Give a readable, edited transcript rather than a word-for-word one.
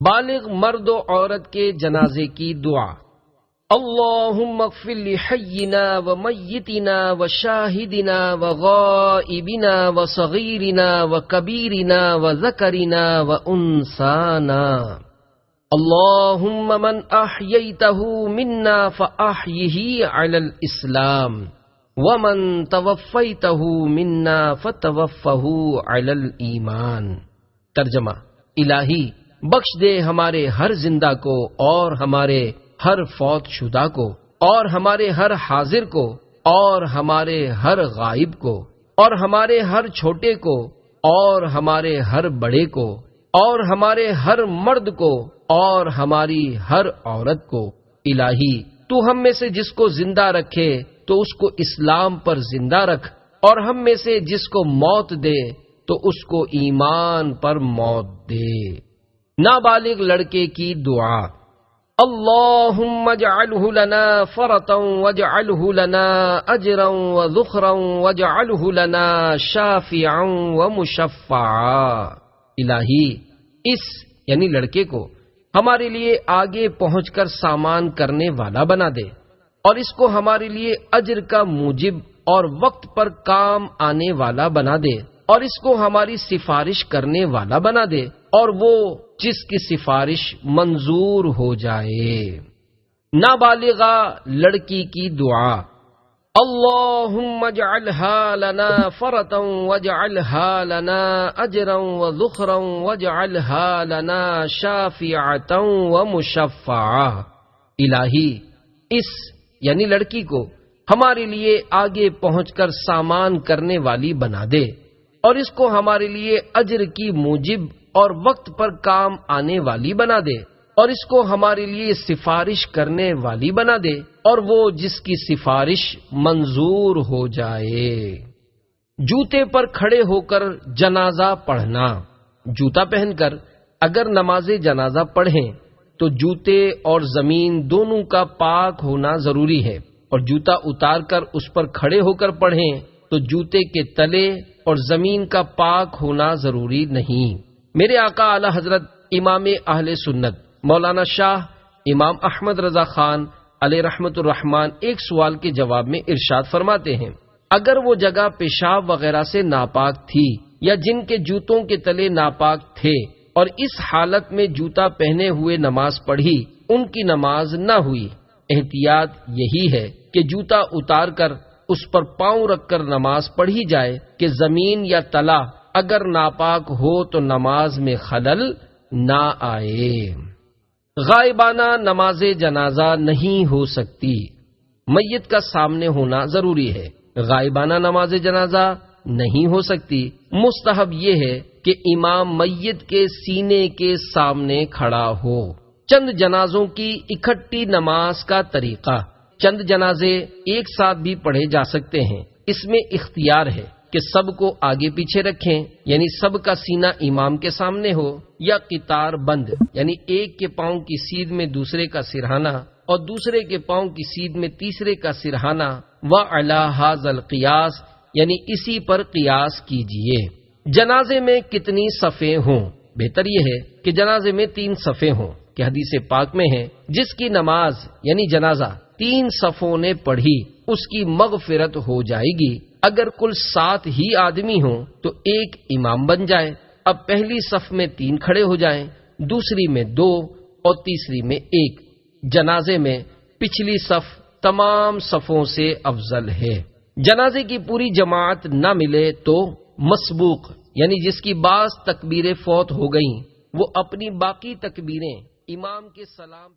بالغ مرد و عورت کے جنازے کی دعا۔ اللہم اغفر لحینا و میتنا و شاہدنا و غائبنا و صغیرنا و کبیرنا و ذکرنا و انسانا۔ اللہم من احییتہ منا فاحیہ علی الاسلام ومن توفیتہ منا فتوفہ علی الایمان۔ ترجمہ: الہی بخش دے ہمارے ہر زندہ کو اور ہمارے ہر فوت شدہ کو اور ہمارے ہر حاضر کو اور ہمارے ہر غائب کو اور ہمارے ہر چھوٹے کو اور ہمارے ہر بڑے کو اور ہمارے ہر مرد کو اور ہماری ہر عورت کو۔ الہی تو ہم میں سے جس کو زندہ رکھے تو اس کو اسلام پر زندہ رکھ، اور ہم میں سے جس کو موت دے تو اس کو ایمان پر موت دے۔ نابالغ لڑکے کی دعا۔ اللہم اجعلہ لنا فرطا واجعلہ لنا اجرا وذخرا واجعلہ لنا شافعا ومشفعا۔ الہی اس یعنی لڑکے کو ہمارے لیے آگے پہنچ کر سامان کرنے والا بنا دے، اور اس کو ہمارے لیے اجر کا موجب اور وقت پر کام آنے والا بنا دے، اور اس کو ہماری سفارش کرنے والا بنا دے، اور وہ جس کی سفارش منظور ہو جائے۔ نابالغہ لڑکی کی دعا۔ اللہم اجعلها لنا فرطا واجعلها لنا اجرا وذخرا واجعلها لنا شافعتا ومشفعا۔ الہی اس یعنی لڑکی کو ہمارے لیے آگے پہنچ کر سامان کرنے والی بنا دے، اور اس کو ہمارے لیے اجر کی موجب اور وقت پر کام آنے والی بنا دے، اور اس کو ہمارے لیے سفارش کرنے والی بنا دے، اور وہ جس کی سفارش منظور ہو جائے۔ جوتے پر کھڑے ہو کر جنازہ پڑھنا۔ جوتا پہن کر اگر نماز جنازہ پڑھیں تو جوتے اور زمین دونوں کا پاک ہونا ضروری ہے، اور جوتا اتار کر اس پر کھڑے ہو کر پڑھیں تو جوتے کے تلے اور زمین کا پاک ہونا ضروری نہیں۔ میرے آقا اعلی حضرت امام اہل سنت مولانا شاہ امام احمد رضا خان علیہ رحمت الرحمن ایک سوال کے جواب میں ارشاد فرماتے ہیں، اگر وہ جگہ پیشاب وغیرہ سے ناپاک تھی یا جن کے جوتوں کے تلے ناپاک تھے اور اس حالت میں جوتا پہنے ہوئے نماز پڑھی، ان کی نماز نہ ہوئی۔ احتیاط یہی ہے کہ جوتا اتار کر اس پر پاؤں رکھ کر نماز پڑھی جائے کہ زمین یا تلا اگر ناپاک ہو تو نماز میں خلل نہ آئے۔ غائبانہ نماز جنازہ نہیں ہو سکتی، میت کا سامنے ہونا ضروری ہے۔ غائبانہ نماز جنازہ نہیں ہو سکتی، مستحب یہ ہے کہ امام میت کے سینے کے سامنے کھڑا ہو۔ چند جنازوں کی اکٹھی نماز کا طریقہ۔ چند جنازے ایک ساتھ بھی پڑھے جا سکتے ہیں، اس میں اختیار ہے کہ سب کو آگے پیچھے رکھیں، یعنی سب کا سینہ امام کے سامنے ہو، یا قطار بند یعنی ایک کے پاؤں کی سیدھ میں دوسرے کا سرہانہ اور دوسرے کے پاؤں کی سیدھ میں تیسرے کا سرہانہ، وعلی ھذا القیاس یعنی اسی پر قیاس کیجئے۔ جنازے میں کتنی صفیں ہوں؟ بہتر یہ ہے کہ جنازے میں 3 صفیں ہوں، کہ حدیث پاک میں ہے جس کی نماز یعنی جنازہ 3 صفوں نے پڑھی اس کی مغفرت ہو جائے گی۔ اگر کل 7 ہی آدمی ہوں تو ایک امام بن جائے۔ اب پہلی صف میں 3 کھڑے ہو جائیں، دوسری میں 2 اور تیسری میں 1۔ جنازے میں پچھلی صف تمام صفوں سے افضل ہے۔ جنازے کی پوری جماعت نہ ملے تو مسبوق یعنی جس کی بعض تکبیریں فوت ہو گئیں وہ اپنی باقی تکبیریں امام کے سلام